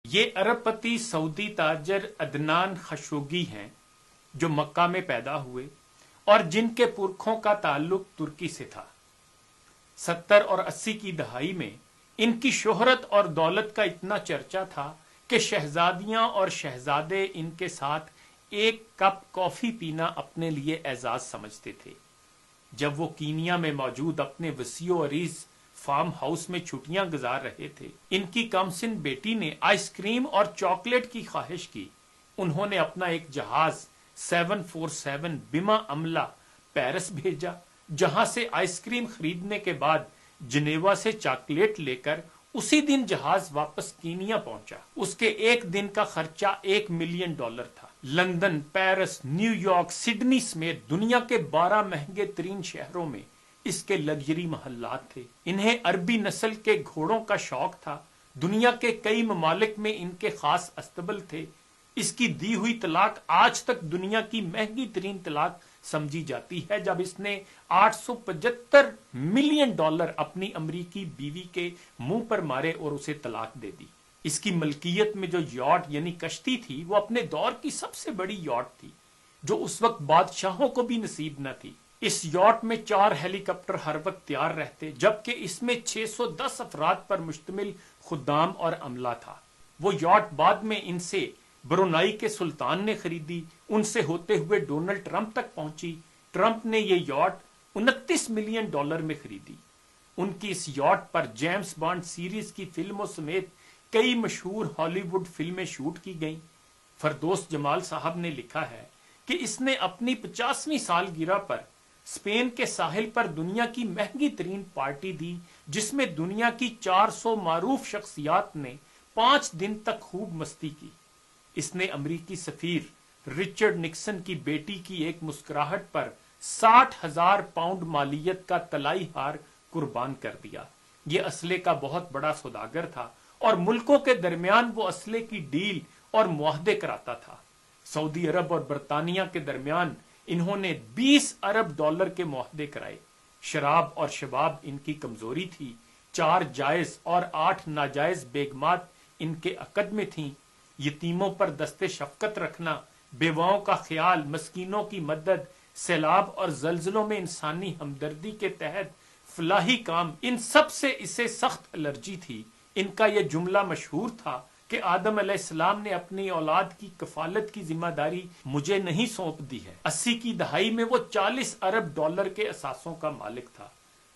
یہ عرب پتی سعودی تاجر عدنان خشوگی ہیں جو مکہ میں پیدا ہوئے اور جن کے پرکھوں کا تعلق ترکی سے تھا۔ 70 اور 80 کی دہائی میں ان کی شہرت اور دولت کا اتنا چرچا تھا کہ شہزادیاں اور شہزادے ان کے ساتھ ایک کپ کافی پینا اپنے لیے اعزاز سمجھتے تھے۔ جب وہ کینیا میں موجود اپنے وسیع و عریض فارم ہاؤس میں چھٹیاں گزار رہے تھے، ان کی کمسن بیٹی نے آئس کریم اور چاکلیٹ کی خواہش کی۔ انہوں نے اپنا ایک جہاز 747 بما عملہ پیرس بھیجا، جہاں سے آئس کریم خریدنے کے بعد جنیوا سے چاکلیٹ لے کر اسی دن جہاز واپس کینیا پہنچا۔ اس کے ایک دن کا خرچہ $1 ملین تھا۔ London, Paris, new York, Sydney سمیت دنیا کے 12 مہنگے ترین شہروں میں اس کے لگژری محلات تھے۔ انہیں عربی نسل کے گھوڑوں کا شوق تھا۔ دنیا کے کئی ممالک میں ان کے خاص استبل تھے۔ اس کی دی ہوئی طلاق آج تک دنیا کی مہنگی ترین طلاق سمجھی جاتی ہے، جب اس نے $875 ملین اپنی امریکی بیوی کے منہ پر مارے اور اسے طلاق دے دی۔ اس کی ملکیت میں جو یاٹ یعنی کشتی تھی، وہ اپنے دور کی سب سے بڑی یاٹ تھی، جو اس وقت بادشاہوں کو بھی نصیب نہ تھی۔ اس یاٹ میں 4 ہیلی کاپٹر ہر وقت تیار رہتے، جبکہ اس میں 610 افراد پر مشتمل خدام اور عملہ تھا۔ وہ یاٹ بعد میں ان سے برونائی کے سلطان نے خریدی، ان سے ہوتے ہوئے ڈونلڈ ٹرمپ تک پہنچی۔ ٹرمپ نے یہ یاٹ $29 ملین میں خریدی۔ ان کی اس یاٹ پر جیمز بانڈ سیریز کی فلموں سمیت کئی مشہور ہالی ووڈ فلمیں شوٹ کی گئیں۔ فردوس جمال صاحب نے لکھا ہے کہ اس نے اپنی 50ویں سالگرہ پر اسپین کے ساحل پر دنیا کی مہنگی ترین پارٹی دی، جس میں دنیا کی 400 معروف شخصیات نے 5 دن تک خوب مستی کی۔ اس نے امریکی سفیر رچرڈ نکسن کی بیٹی کی ایک مسکراہٹ پر 60,000 پاؤنڈ مالیت کا طلائی ہار قربان کر دیا۔ یہ اسلحے کا بہت بڑا سوداگر تھا اور ملکوں کے درمیان وہ اسلحے کی ڈیل اور معاہدے کراتا تھا۔ سعودی عرب اور برطانیہ کے درمیان انہوں نے $20 ارب کے معاہدے کرائے۔ شراب اور شباب ان کی کمزوری تھی۔ 4 جائز اور 8 ناجائز بیگمات ان کے عقد میں تھیں۔ یتیموں پر دست شفقت رکھنا، بیواؤں کا خیال، مسکینوں کی مدد، سیلاب اور زلزلوں میں انسانی ہمدردی کے تحت فلاحی کام، ان سب سے اسے سخت الرجی تھی۔ ان کا یہ جملہ مشہور تھا کہ آدم علیہ السلام نے اپنی اولاد کی کفالت کی ذمہ داری مجھے نہیں سونپ دی ہے۔ 80 کی دہائی میں وہ $40 ارب کے اثاثوں کا مالک تھا۔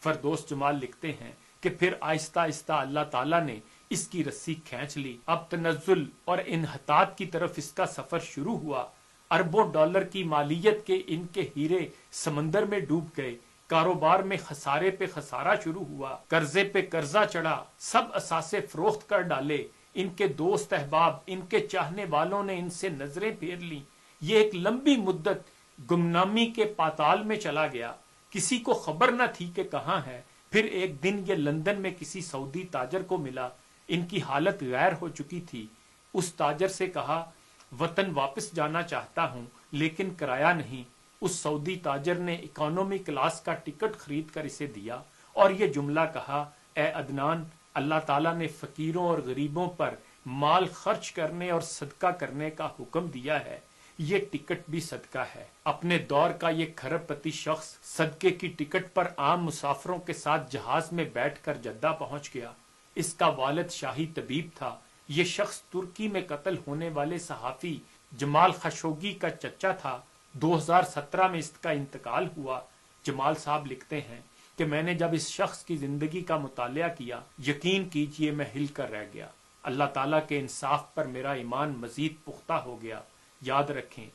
فردوس جمال لکھتے ہیں کہ پھر آہستہ آہستہ اللہ تعالیٰ نے اس کی رسی کھینچ لی۔ اب تنزل اور انحطاط کی طرف اس کا سفر شروع ہوا۔ اربوں ڈالر کی مالیت کے ان کے ہیرے سمندر میں ڈوب گئے۔ کاروبار میں خسارے پہ خسارہ شروع ہوا، قرضے پہ قرضہ چڑھا، سب اثاثے فروخت کر ڈالے۔ ان کے دوست احباب، ان کے چاہنے والوں نے ان سے نظریں پھیر لیں۔ یہ ایک لمبی مدت گمنامی کے پاتال میں چلا گیا۔ کسی کو خبر نہ تھی کہ کہاں ہے۔ پھر ایک دن یہ لندن میں کسی سعودی تاجر کو ملا۔ ان کی حالت غیر ہو چکی تھی۔ اس تاجر سے کہا، وطن واپس جانا چاہتا ہوں لیکن کرایہ نہیں۔ اس سعودی تاجر نے اکانومی کلاس کا ٹکٹ خرید کر اسے دیا اور یہ جملہ کہا، اے عدنان، اللہ تعالیٰ نے فقیروں اور غریبوں پر مال خرچ کرنے اور صدقہ کرنے کا حکم دیا ہے، یہ ٹکٹ بھی صدقہ ہے۔ اپنے دور کا یہ کھرب پتی شخص صدقے کی ٹکٹ پر عام مسافروں کے ساتھ جہاز میں بیٹھ کر جدہ پہنچ گیا۔ اس کا والد شاہی طبیب تھا۔ یہ شخص ترکی میں قتل ہونے والے صحافی جمال خشوگی کا چچا تھا۔ 2017 میں اس کا انتقال ہوا۔ جمال صاحب لکھتے ہیں کہ میں نے جب اس شخص کی زندگی کا مطالعہ کیا، یقین کیجئے میں ہل کر رہ گیا۔ اللہ تعالیٰ کے انصاف پر میرا ایمان مزید پختہ ہو گیا۔ یاد رکھیں،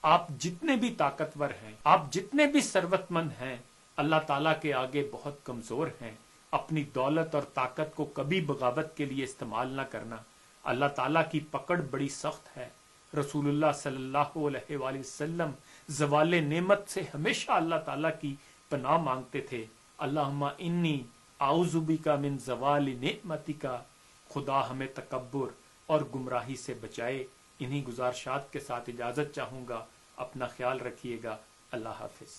آپ جتنے بھی طاقتور ہیں، آپ جتنے بھی ثروت مند ہیں، اللہ تعالیٰ کے آگے بہت کمزور ہیں۔ اپنی دولت اور طاقت کو کبھی بغاوت کے لیے استعمال نہ کرنا۔ اللہ تعالیٰ کی پکڑ بڑی سخت ہے۔ رسول اللہ صلی اللہ علیہ وآلہ وسلم زوال نعمت سے ہمیشہ اللہ تعالیٰ کی پناہ مانگتے تھے۔ اللہم انی اعوذ بک من زوال نعمتک۔ خدا ہمیں تکبر اور گمراہی سے بچائے۔ انہی گزارشات کے ساتھ اجازت چاہوں گا۔ اپنا خیال رکھیے گا۔ اللہ حافظ۔